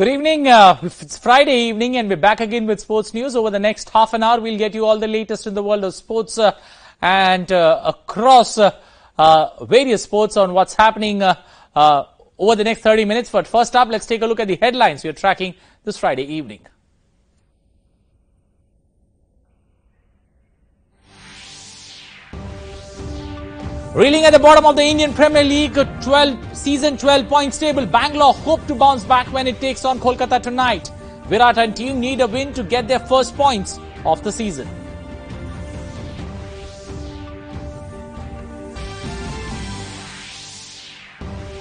Good evening. It's Friday evening and we're back again with sports news. Over the next half an hour, we'll get you all the latest in the world of sports and across various sports on what's happening over the next 30 minutes. But first up, let's take a look at the headlines we're tracking this Friday evening. Reeling at the bottom of the Indian Premier League season 12 points table, Bangalore hope to bounce back when it takes on Kolkata tonight. Virat and team need a win to get their first points of the season.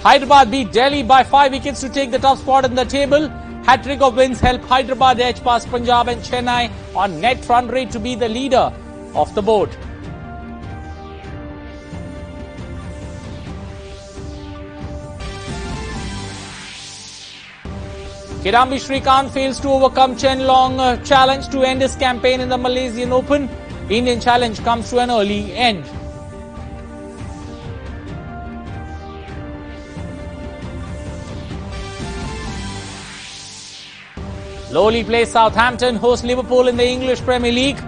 Hyderabad beat Delhi by 5 wickets to take the top spot in the table. Hat-trick of wins help Hyderabad edge past Punjab and Chennai on net run rate to be the leader of the board. Kidambi Srikanth fails to overcome Chen long challenge to end his campaign in the Malaysian Open. Indian challenge comes to an early end. Lowly plays Southampton host Liverpool in the English Premier League.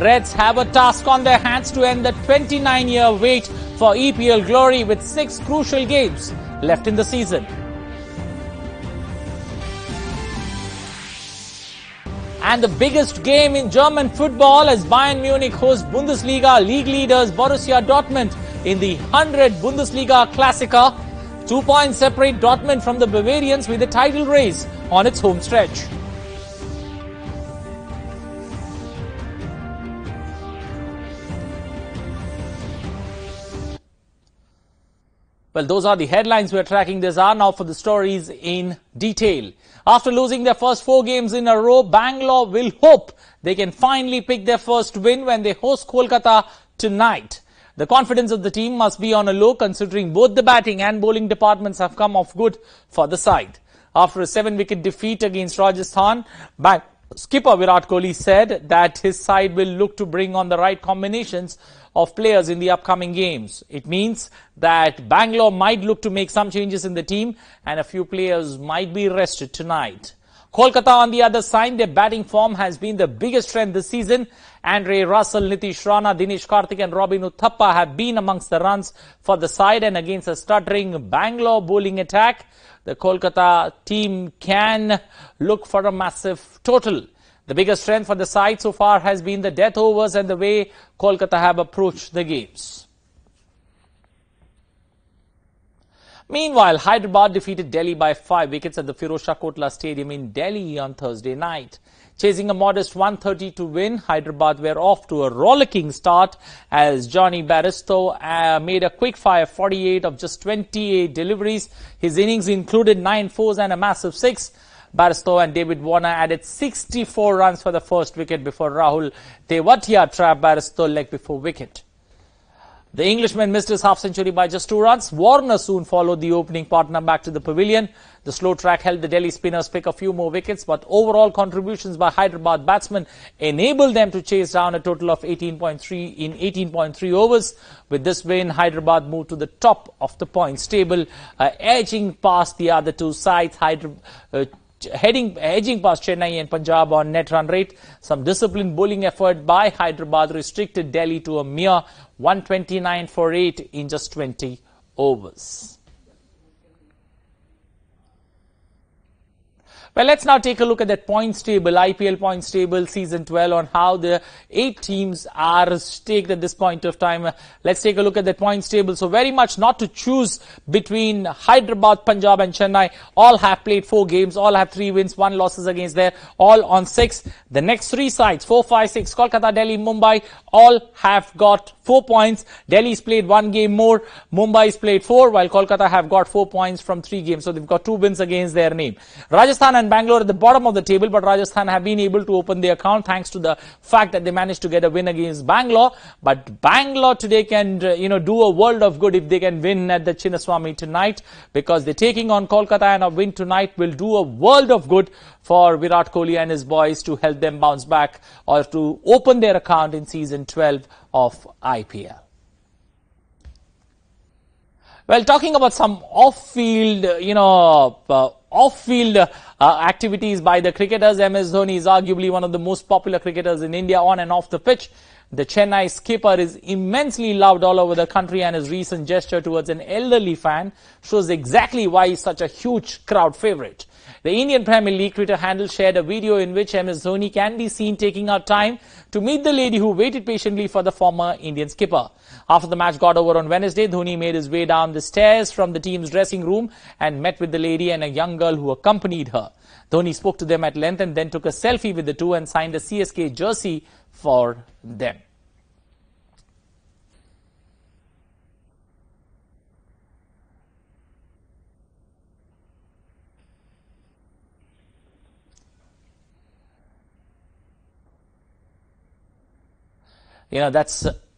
Reds have a task on their hands to end the 29-year wait for EPL glory with 6 crucial games left in the season. And the biggest game in German football as Bayern Munich hosts Bundesliga league leaders Borussia Dortmund in the 100 Bundesliga Klassiker. 2 points separate Dortmund from the Bavarians with the title race on its home stretch. Well, those are the headlines we're tracking this hour. Now for the stories in detail. After losing their first 4 games in a row, Bangalore will hope they can finally pick their first win when they host Kolkata tonight. The confidence of the team must be on a low considering both the batting and bowling departments have come off good for the side. After a 7-wicket defeat against Rajasthan, skipper Virat Kohli said that his side will look to bring on the right combinations of players in the upcoming games. It means that Bangalore might look to make some changes in the team and a few players might be rested tonight. Kolkata on the other side, their batting form has been the biggest strength this season. Andre Russell, Nitish Rana, Dinesh Karthik and Robin Uthappa have been amongst the runs for the side, and against a stuttering Bangalore bowling attack, the Kolkata team can look for a massive total. The biggest strength for the side so far has been the death overs and the way Kolkata have approached the games. Meanwhile, Hyderabad defeated Delhi by 5 wickets at the Firozshah Kotla Stadium in Delhi on Thursday night. Chasing a modest 132 win, Hyderabad were off to a rollicking start as Johnny Bairstow made a quick-fire 48 of just 28 deliveries. His innings included 9 fours and a massive 6. Bairstow and David Warner added 64 runs for the first wicket before Rahul Tewatia trapped Bairstow leg before wicket. The Englishman missed his half-century by just 2 runs. Warner soon followed the opening partner back to the pavilion. The slow track helped the Delhi spinners pick a few more wickets, but overall contributions by Hyderabad batsmen enabled them to chase down a total of 18.3 in 18.3 overs. With this win, Hyderabad moved to the top of the points table, edging past the other two sides. Edging past Chennai and Punjab on net run rate. Some disciplined bowling effort by Hyderabad restricted Delhi to a mere 129 for 8 in just 20 overs. Well, let's now take a look at that points table, IPL points table, season 12, on how the 8 teams are staked at this point of time. Let's take a look at that points table. So very much not to choose between Hyderabad, Punjab and Chennai. All have played 4 games, all have 3 wins, 1 losses against there, all on 6. The next 3 sides, 4, 5, 6, Kolkata, Delhi, Mumbai, all have got 4 points. Delhi's played 1 game more, Mumbai's played 4, while Kolkata have got 4 points from 3 games. So they've got 2 wins against their name. Rajasthan and Bangalore at the bottom of the table, but Rajasthan have been able to open their account thanks to the fact that they managed to get a win against Bangalore. But Bangalore today can, do a world of good if they can win at the Chinnaswamy tonight, because they're taking on Kolkata, and a win tonight will do a world of good for Virat Kohli and his boys to help them bounce back or to open their account in season 12 of IPL. Well, talking about some off-field, off-field activities by the cricketers. MS Dhoni is arguably one of the most popular cricketers in India on and off the pitch. The Chennai skipper is immensely loved all over the country, and his recent gesture towards an elderly fan shows exactly why he's such a huge crowd favourite. The Indian Premier League Twitter handle shared a video in which MS Dhoni can be seen taking out time to meet the lady who waited patiently for the former Indian skipper. After the match got over on Wednesday, Dhoni made his way down the stairs from the team's dressing room and met with the lady and a young girl who accompanied her. Dhoni spoke to them at length and then took a selfie with the two and signed a CSK jersey for them. You know,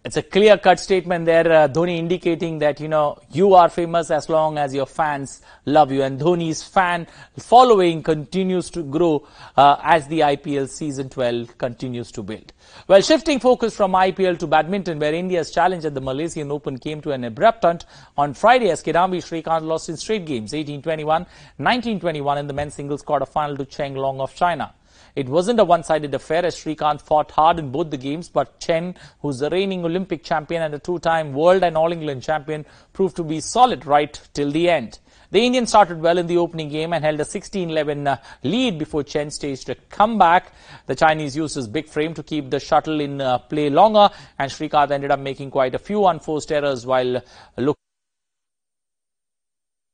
it's a clear-cut statement there, Dhoni indicating that, you know, you are famous as long as your fans love you. And Dhoni's fan following continues to grow as the IPL Season 12 continues to build. Well, shifting focus from IPL to badminton, where India's challenge at the Malaysian Open came to an abrupt end on Friday as Kidambi Srikanth lost in straight games, 18-21, 19-21 in the men's singles quarter-final to Chen of China. It wasn't a one-sided affair as Srikanth fought hard in both the games, but Chen, who's the reigning Olympic champion and a two-time world and all-England champion, proved to be solid right till the end. The Indian started well in the opening game and held a 16-11 lead before Chen staged a comeback. The Chinese used his big frame to keep the shuttle in play longer, and Srikanth ended up making quite a few unforced errors while looking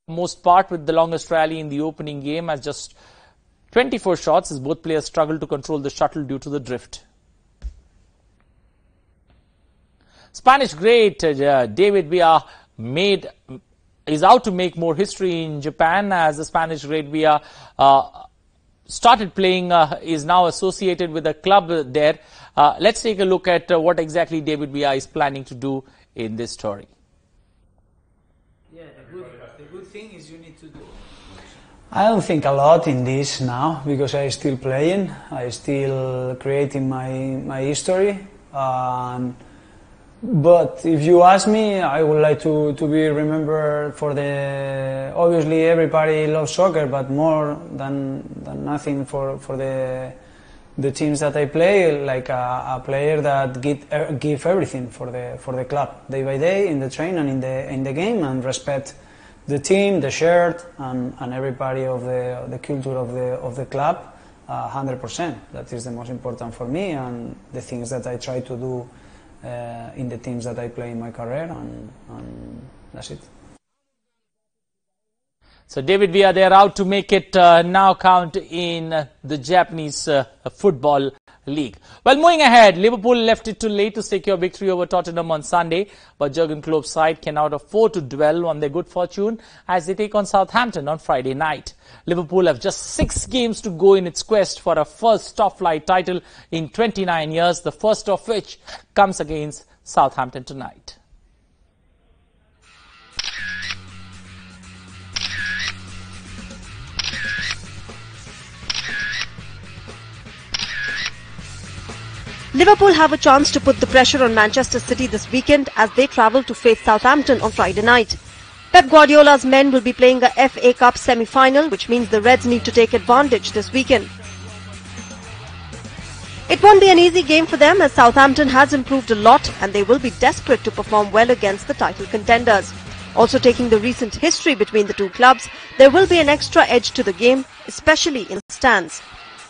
most part with the longest rally in the opening game as just 24 shots as both players struggled to control the shuttle due to the drift. Spanish great David Villa is out to make more history in Japan as the Spanish great Villa started playing, is now associated with a club there. Let's take a look at what exactly David Villa is planning to do in this story. Yeah, the good thing is you need to do. I don't think a lot in this now because I'm still playing, I'm still creating my history. But if you ask me, I would like to be remembered for the. Obviously, everybody loves soccer, but more than nothing for the teams that I play, like a player that give everything for the club day by day in the train and in the game, and respect the team, the shirt, and everybody of the culture of the club, 100%. That is the most important for me, and the things that I try to do in the teams that I play in my career, and that's it. So David Villa, they are out to make it now count in the Japanese football league. Well, moving ahead, Liverpool left it too late to secure victory over Tottenham on Sunday, but Jurgen Klopp's side cannot afford to dwell on their good fortune as they take on Southampton on Friday night. Liverpool have just 6 games to go in its quest for a first top-flight title in 29 years, the first of which comes against Southampton tonight. Liverpool have a chance to put the pressure on Manchester City this weekend as they travel to face Southampton on Friday night. Pep Guardiola's men will be playing a FA Cup semi-final, which means the Reds need to take advantage this weekend. It won't be an easy game for them as Southampton has improved a lot and they will be desperate to perform well against the title contenders. Also taking the recent history between the two clubs, there will be an extra edge to the game, especially in the stands.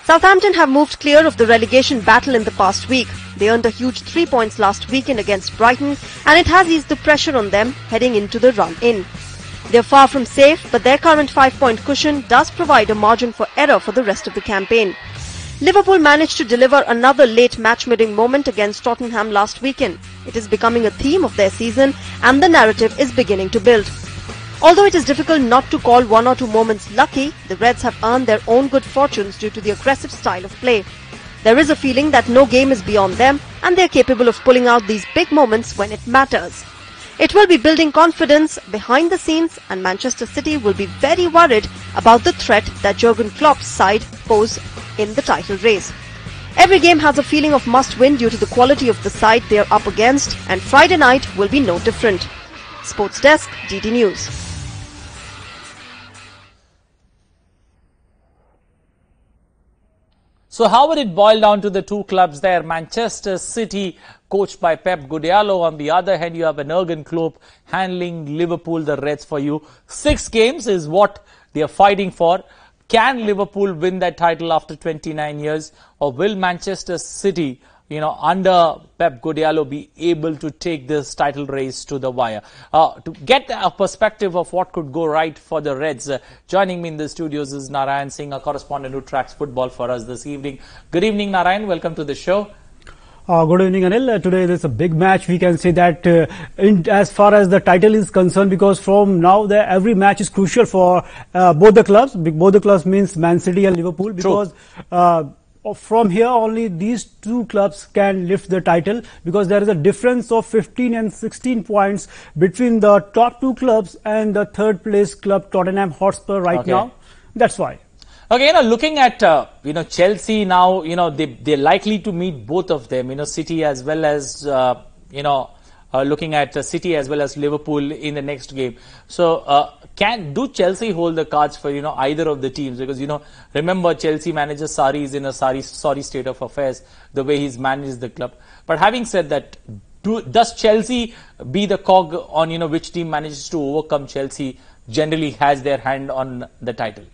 Southampton have moved clear of the relegation battle in the past week. They earned a huge 3 points last weekend against Brighton, and it has eased the pressure on them heading into the run-in. They're far from safe, but their current 5-point cushion does provide a margin for error for the rest of the campaign. Liverpool managed to deliver another late match-winning moment against Tottenham last weekend. It is becoming a theme of their season, and the narrative is beginning to build. Although it is difficult not to call 1 or 2 moments lucky, the Reds have earned their own good fortunes due to the aggressive style of play. There is a feeling that no game is beyond them and they are capable of pulling out these big moments when it matters. It will be building confidence behind the scenes, and Manchester City will be very worried about the threat that Jurgen Klopp's side pose in the title race. Every game has a feeling of must-win due to the quality of the side they are up against, and Friday night will be no different. Sports Desk, DD News. So how would it boil down to the two clubs there? Manchester City, coached by Pep Guardiola. On the other hand, you have an Jurgen Klopp handling Liverpool, the Reds, for you. 6 games is what they are fighting for. Can Liverpool win that title after 29 years? Or will Manchester City, under Pep Guardiola, be able to take this title race to the wire? To get a perspective of what could go right for the Reds, joining me in the studios is Narayan Singh, a correspondent who tracks football for us this evening. Good evening, Narayan. Welcome to the show. Good evening, Anil. Today there's a big match. We can say that as far as the title is concerned, because from now every match is crucial for both the clubs. Both the clubs means Man City and Liverpool, because from here only these two clubs can lift the title, because there is a difference of 15 and 16 points between the top two clubs and the third place club Tottenham Hotspur right now. That's why. Okay, looking at, Chelsea now, they're likely to meet both of them, City as well as, looking at City as well as Liverpool in the next game. So, do Chelsea hold the cards for, either of the teams? Because, remember Chelsea manager Sarri is in a sorry state of affairs, the way he's managed the club. But having said that, does Chelsea be the cog on, which team manages to overcome Chelsea generally has their hand on the title?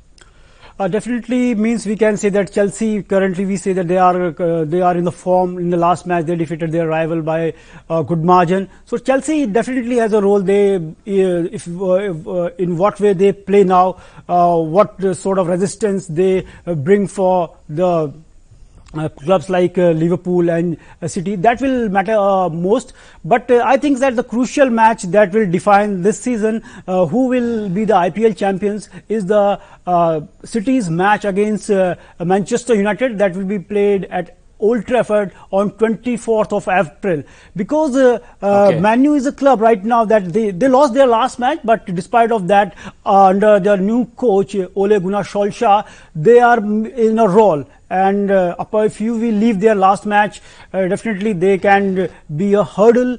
Definitely means we can say that Chelsea currently we say that they are in the form. In the last match they defeated their rival by a good margin. So Chelsea definitely has a role. They in what way they play now, what sort of resistance they bring for the clubs like Liverpool and City, that will matter most. But I think that the crucial match that will define this season who will be the IPL champions is the City's match against Manchester United, that will be played at Old Trafford on 24th of April. Because Man U is a club right now that they lost their last match, but despite of that, under their new coach Ole Gunnar Solskjaer, they are in a role. And if you will leave their last match, definitely they can be a hurdle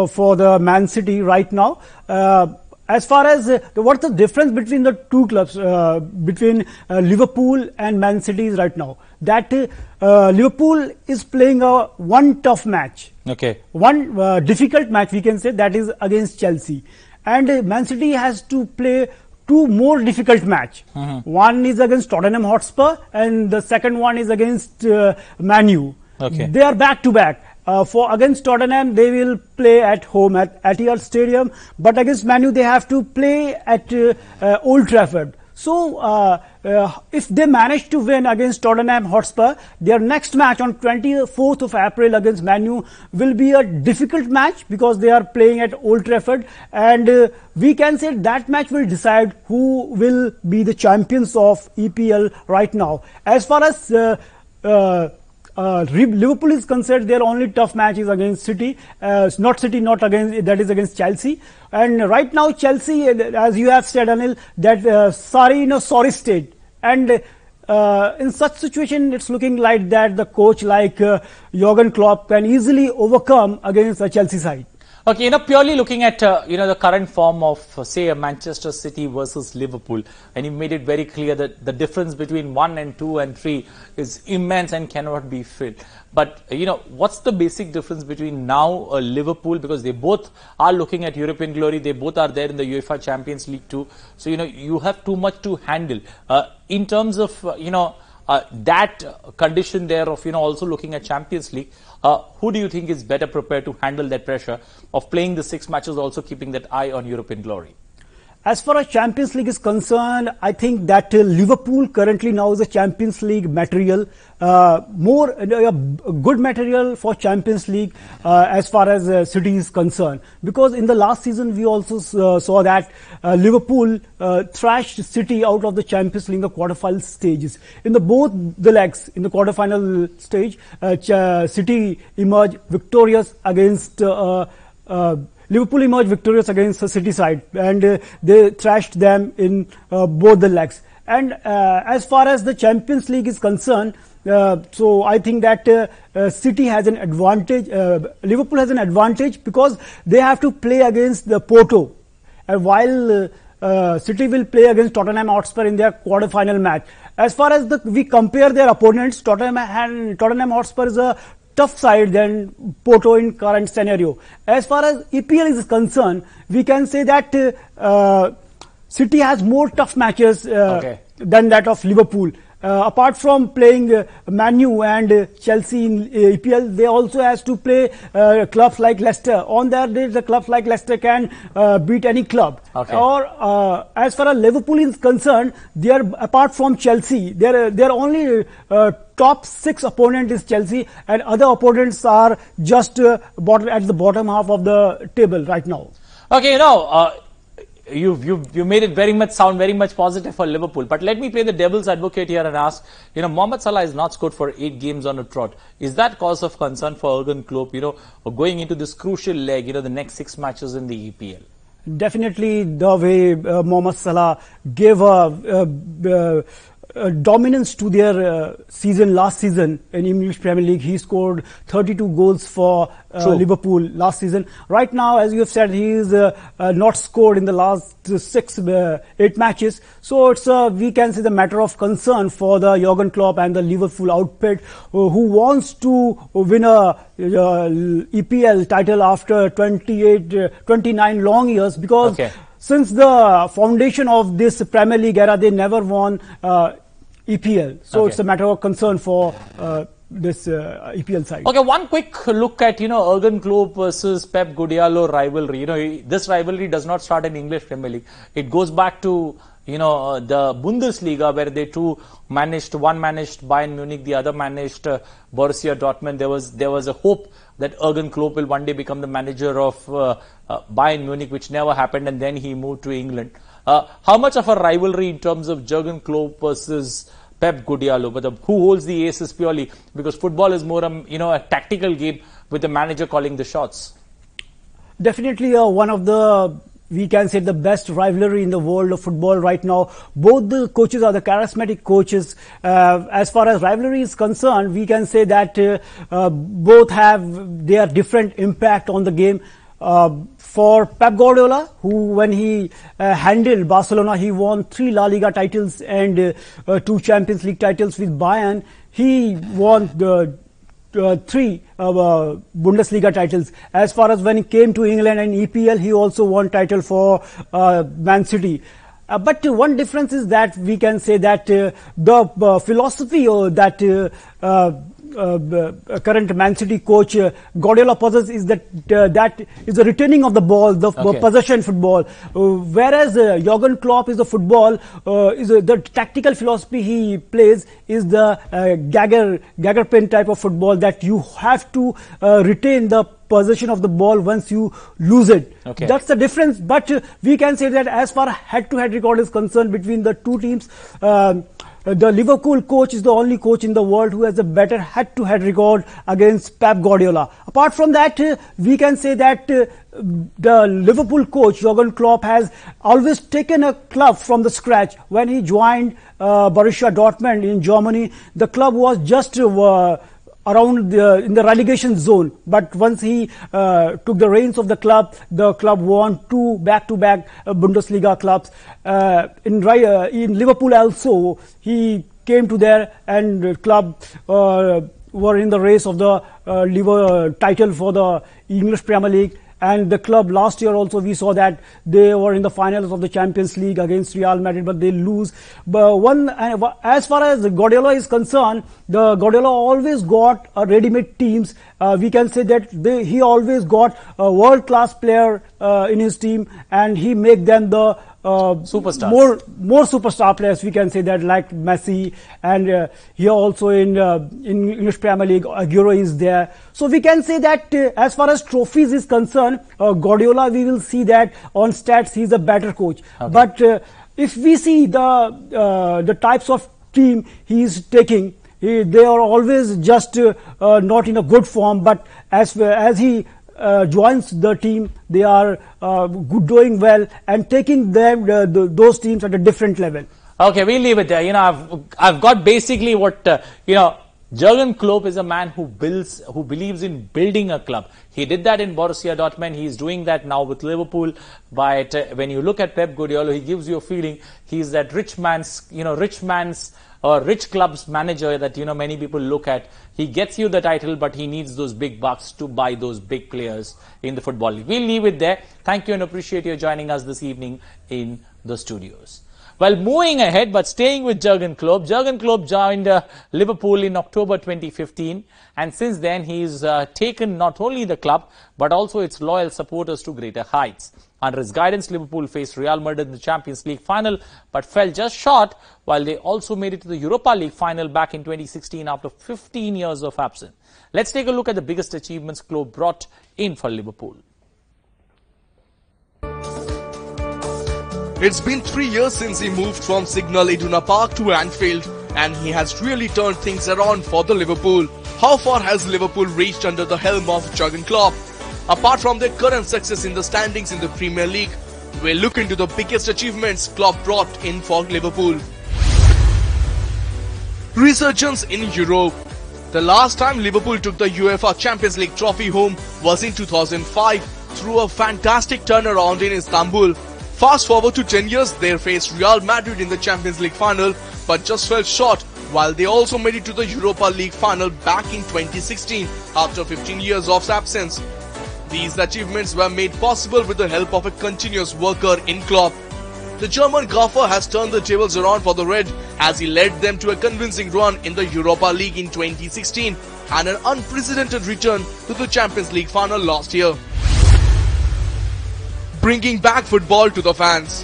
for the Man City right now. As far as what's the difference between the two clubs, between Liverpool and Man City is right now, that Liverpool is playing one tough match, one difficult match we can say, that is against Chelsea, and Man City has to play two more difficult match. One is against Tottenham Hotspur and the second one is against Man U. They are back to back. For against Tottenham they will play at home at Etihad Stadium, but against Man U they have to play at Old Trafford. So if they manage to win against Tottenham Hotspur, their next match on 24th of April against Man U will be a difficult match, because they are playing at Old Trafford, and we can say that match will decide who will be the champions of EPL right now. As far as Liverpool is concerned, their only tough match is against City, not against, that is against Chelsea. And right now Chelsea, as you have said, Anil, that Sarri in a sorry state, and in such situation it's looking like that the coach like Jurgen Klopp can easily overcome against the Chelsea side. Okay, purely looking at, the current form of, say, a Manchester City versus Liverpool, and you made it very clear that the difference between 1 and 2 and 3 is immense and cannot be filled. But, what's the basic difference between now Liverpool, because they both are looking at European glory, they both are there in the UEFA Champions League too. So, you have too much to handle. In terms of, that condition there of, also looking at Champions League, who do you think is better prepared to handle that pressure of playing the 6 matches, also keeping that eye on European glory? As far as Champions League is concerned, I think that Liverpool currently now is a Champions League material, more good material for Champions League as far as City is concerned. Because in the last season we also saw that Liverpool thrashed City out of the Champions League in the quarterfinal stages. In both the legs, in the quarterfinal stage, City emerged victorious against Liverpool emerged victorious against the City side, and they thrashed them in both the legs. And as far as the Champions League is concerned, so I think that City has an advantage, Liverpool has an advantage, because they have to play against the Porto. While City will play against Tottenham Hotspur in their quarter-final match. As far as we compare their opponents, Tottenham Hotspur is a tough side than Porto in current scenario. As far as EPL is concerned, we can say that City has more tough matches than that of Liverpool. Apart from playing Man U and Chelsea in EPL, they also has to play clubs like Leicester. On their day, the clubs like Leicester can beat any club. Or as far as Liverpool is concerned, they are apart from Chelsea, their only top 6 opponent is Chelsea, and other opponents are just at the bottom half of the table right now. Okay, you made it sound very much positive for Liverpool. But let me play the devil's advocate here and ask, Mohamed Salah is not scored for 8 games on a trot. Is that cause of concern for Jurgen Klopp, going into this crucial leg, the next 6 matches in the EPL? Definitely the way Mohamed Salah gave a dominance to their last season in English Premier League. He scored 32 goals for Liverpool last season. Right now, as you have said, he is not scored in the last 8 matches. So it's we can say the matter of concern for the Jurgen Klopp and the Liverpool outfit, who wants to win a EPL title after 29 long years, because since the foundation of this Premier League era, they never won EPL. So it's a matter of concern for this EPL side. Okay, one quick look at, Jurgen Klopp versus Pep Guardiola rivalry. This rivalry does not start in English Premier League. It goes back to, the Bundesliga, where they two managed, one managed Bayern Munich, the other managed Borussia Dortmund. There was a hope that Jurgen Klopp will one day become the manager of Bayern Munich, which never happened, and then he moved to England. How much of a rivalry in terms of Jurgen Klopp versus Pep Guardiola, but who holds the aces purely? Because football is more, a tactical game with the manager calling the shots. Definitely one of the, we can say, the best rivalry in the world of football right now. Both the coaches are the charismatic coaches. As far as rivalry is concerned, we can say that both have their different impact on the game. For Pep Guardiola, who when he handled Barcelona, he won 3 La Liga titles and 2 Champions League titles with Bayern. He won the 3 Bundesliga titles. As far as when he came to England and EPL, he also won title for Man City. But one difference is that we can say that the philosophy that current Man City coach Guardiola possesses is that is the retaining of the ball, the possession football, whereas Jurgen Klopp is the football, the tactical philosophy he plays is the Gagger pen type of football, that you have to retain the possession of the ball once you lose it. That's the difference. But we can say that as far as head-to-head record is concerned between the two teams, the Liverpool coach is the only coach in the world who has a better head-to-head record against Pep Guardiola. Apart from that, we can say that the Liverpool coach Jurgen Klopp has always taken a club from the scratch. When he joined Borussia Dortmund in Germany, the club was just around in the relegation zone, but once he took the reins of the club won 2 back-to-back Bundesliga clubs. In Liverpool also, he came to there, and the club were in the race of the title for the English Premier League. And the club last year also, we saw that they were in the finals of the Champions League against Real Madrid, but they lose. But as far as Guardiola is concerned, the Guardiola always got ready-made teams. We can say that he always got a world-class player in his team, and he make them the superstars. More superstar players, we can say that, like Messi, and here also in English Premier League, Aguero is there. So we can say that as far as trophies is concerned, Guardiola, we will see that on stats he's a better coach. But if we see the types of team he is taking, they are always just not in a good form. But as he joins the team, they are doing well and taking them those teams at a different level. Okay, we'll leave it there. I've got basically what Jurgen Klopp is a man who believes in building a club. He did that in Borussia Dortmund. He is doing that now with Liverpool. But when you look at Pep Guardiola, he gives you a feeling he's that rich club's manager that, many people look at. He gets you the title, but he needs those big bucks to buy those big players in the football league. We'll leave it there. Thank you and appreciate you joining us this evening in the studios. Well, moving ahead, but staying with Jurgen Klopp. Jurgen Klopp joined Liverpool in October 2015, and since then he's taken not only the club, but also its loyal supporters to greater heights. Under his guidance, Liverpool faced Real Madrid in the Champions League final, but fell just short, while they also made it to the Europa League final back in 2016 after 15 years of absence. Let's take a look at the biggest achievements Klopp brought in for Liverpool. It's been 3 years since he moved from Signal Iduna Park to Anfield, and he has really turned things around for the Liverpool. How far has Liverpool reached under the helm of Jurgen Klopp? Apart from their current success in the standings in the Premier League, we'll look into the biggest achievements Klopp brought in for Liverpool. Resurgence in Europe. The last time Liverpool took the UEFA Champions League trophy home was in 2005 through a fantastic turnaround in Istanbul. Fast forward to 10 years, they faced Real Madrid in the Champions League final, but just fell short, while they also made it to the Europa League final back in 2016 after 15 years of absence. These achievements were made possible with the help of a continuous worker in Klopp. The German gaffer has turned the tables around for the Red as he led them to a convincing run in the Europa League in 2016 and an unprecedented return to the Champions League final last year. Bringing back football to the fans.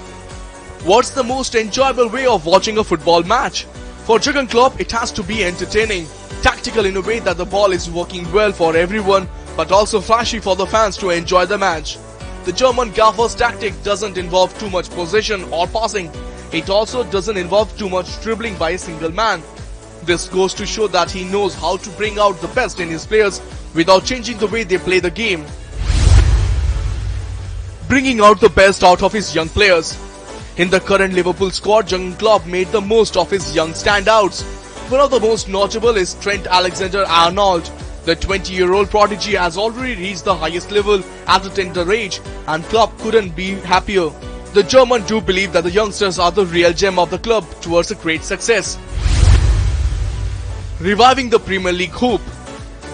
What's the most enjoyable way of watching a football match? For Jurgen Klopp, it has to be entertaining, tactical in a way that the ball is working well for everyone, but also flashy for the fans to enjoy the match. The German gaffer's tactic doesn't involve too much possession or passing. It also doesn't involve too much dribbling by a single man. This goes to show that he knows how to bring out the best in his players without changing the way they play the game. Bringing out the best out of his young players. In the current Liverpool squad, Jurgen Klopp made the most of his young standouts. One of the most notable is Trent Alexander-Arnold. The 20-year-old prodigy has already reached the highest level at a tender age, and Klopp couldn't be happier. The German do believe that the youngsters are the real gem of the club towards a great success. Reviving the Premier League hope.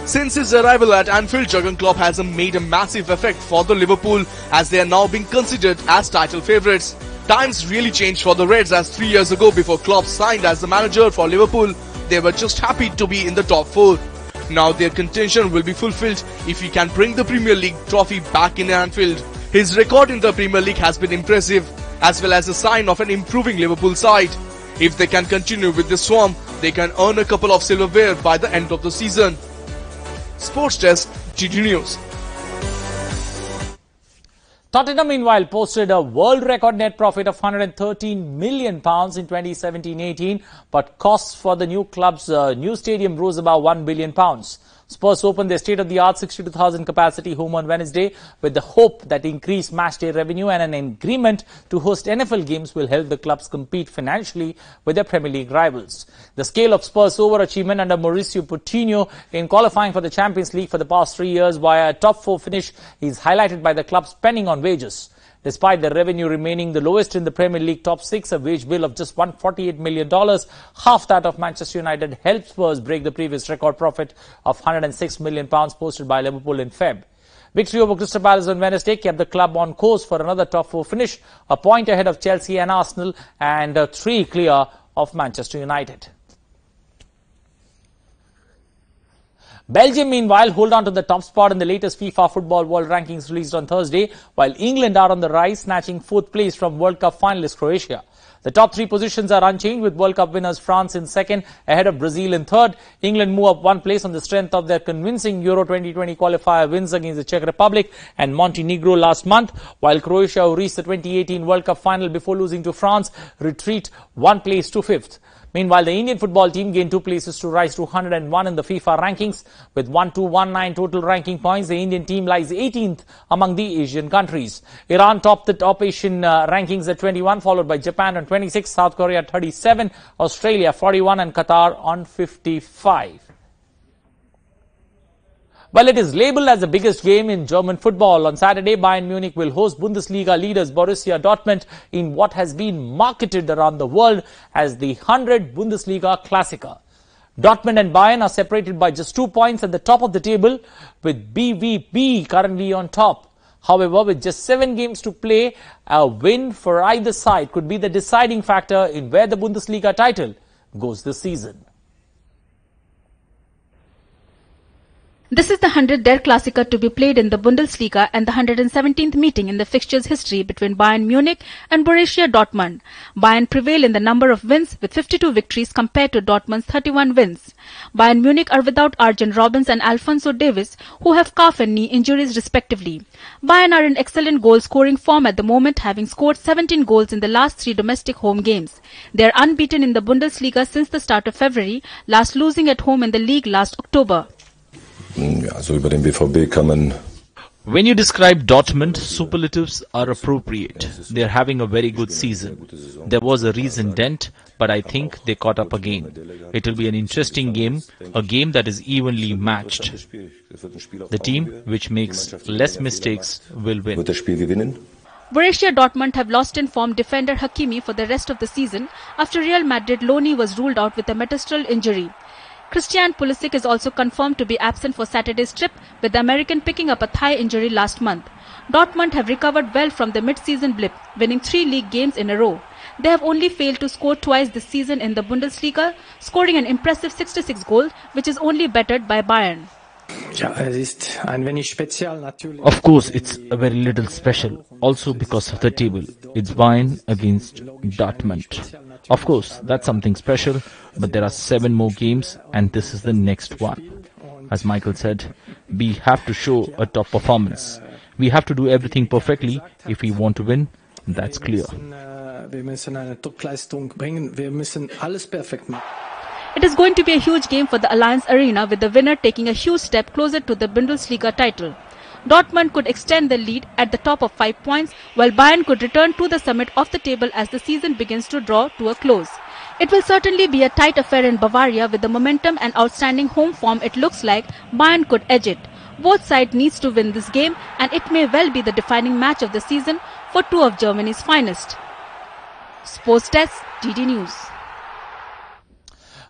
Since his arrival at Anfield, Jurgen Klopp has made a massive effect for the Liverpool as they are now being considered as title favourites. Times really changed for the Reds as 3 years ago, before Klopp signed as the manager for Liverpool, they were just happy to be in the top 4. Now their contention will be fulfilled if he can bring the Premier League trophy back in Anfield. His record in the Premier League has been impressive, as well as a sign of an improving Liverpool side. If they can continue with this swarm, they can earn a couple of silverware by the end of the season. Sports Desk, GT News. Tottenham, meanwhile, posted a world record net profit of £113 million in 2017-18, but costs for the new club's new stadium rose about £1 billion. Spurs opened their state-of-the-art 62,000 capacity home on Wednesday with the hope that increased matchday revenue and an agreement to host NFL games will help the clubs compete financially with their Premier League rivals. The scale of Spurs' overachievement under Mauricio Pochettino in qualifying for the Champions League for the past 3 years via a top 4 finish is highlighted by the club spending on wages. Despite the revenue remaining the lowest in the Premier League top 6, a wage bill of just $148 million, half that of Manchester United, helped Spurs break the previous record profit of £106 million posted by Liverpool in Feb. Victory over Crystal Palace on Wednesday kept the club on course for another top 4 finish, a point ahead of Chelsea and Arsenal, and 3 clear of Manchester United. Belgium, meanwhile, hold on to the top spot in the latest FIFA Football World Rankings released on Thursday, while England are on the rise, snatching 4th place from World Cup finalist Croatia. The top 3 positions are unchanged, with World Cup winners France in 2nd, ahead of Brazil in 3rd. England move up 1 place on the strength of their convincing Euro 2020 qualifier wins against the Czech Republic and Montenegro last month, while Croatia, who reached the 2018 World Cup final before losing to France, retreat 1 place to 5th. Meanwhile, the Indian football team gained 2 places to rise to 101 in the FIFA rankings. With 1219 total ranking points, the Indian team lies 18th among the Asian countries. Iran topped the top Asian rankings at 21, followed by Japan on 26, South Korea at 37, Australia 41 and Qatar on 55. Well, it is labelled as the biggest game in German football. On Saturday, Bayern Munich will host Bundesliga leaders Borussia Dortmund in what has been marketed around the world as the 100 Bundesliga Klassiker. Dortmund and Bayern are separated by just 2 points at the top of the table, with BVB currently on top. However, with just 7 games to play, a win for either side could be the deciding factor in where the Bundesliga title goes this season. This is the 100th Der Klassiker to be played in the Bundesliga and the 117th meeting in the fixture's history between Bayern Munich and Borussia Dortmund. Bayern prevail in the number of wins with 52 victories compared to Dortmund's 31 wins. Bayern Munich are without Arjen Robben and Alphonso Davies, who have calf and knee injuries respectively. Bayern are in excellent goal-scoring form at the moment, having scored 17 goals in the last 3 domestic home games. They are unbeaten in the Bundesliga since the start of February, last losing at home in the league last October. Ja, so über den BVB kann man. When you describe Dortmund, superlatives are appropriate. They are having a very good season. There was a recent dent, but I think they caught up again. It will be an interesting game, a game that is evenly matched. The team which makes less mistakes will win. Wird das Spiel gewinnen? Borussia Dortmund have lost in form defender Hakimi for the rest of the season after Real Madrid Loni was ruled out with a metatarsal injury. Christian Pulisic is also confirmed to be absent for Saturday's trip, with the American picking up a thigh injury last month. Dortmund have recovered well from the mid-season blip, winning 3 league games in a row. They have only failed to score twice this season in the Bundesliga, scoring an impressive 66 goals, which is only bettered by Bayern. Of course, it's a very little special, also because of the table. It's Bayern against Dortmund. Of course, that's something special, but there are 7 more games and this is the next one. As Michael said, we have to show a top performance. We have to do everything perfectly if we want to win, that's clear. It is going to be a huge game for the Allianz Arena, with the winner taking a huge step closer to the Bundesliga title. Dortmund could extend the lead at the top of 5 points, while Bayern could return to the summit of the table as the season begins to draw to a close. It will certainly be a tight affair in Bavaria. With the momentum and outstanding home form, it looks like Bayern could edge it. Both sides needs to win this game, and it may well be the defining match of the season for 2 of Germany's finest. Sports Desk, DD News.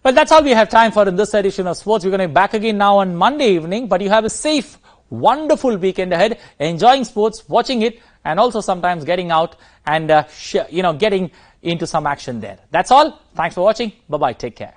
Well, that's all we have time for in this edition of Sports. We're going to be back again now on Monday evening, but you have a safe, wonderful weekend ahead, enjoying sports, watching it, and also sometimes getting out and, getting into some action there. That's all. Thanks for watching. Bye-bye. Take care.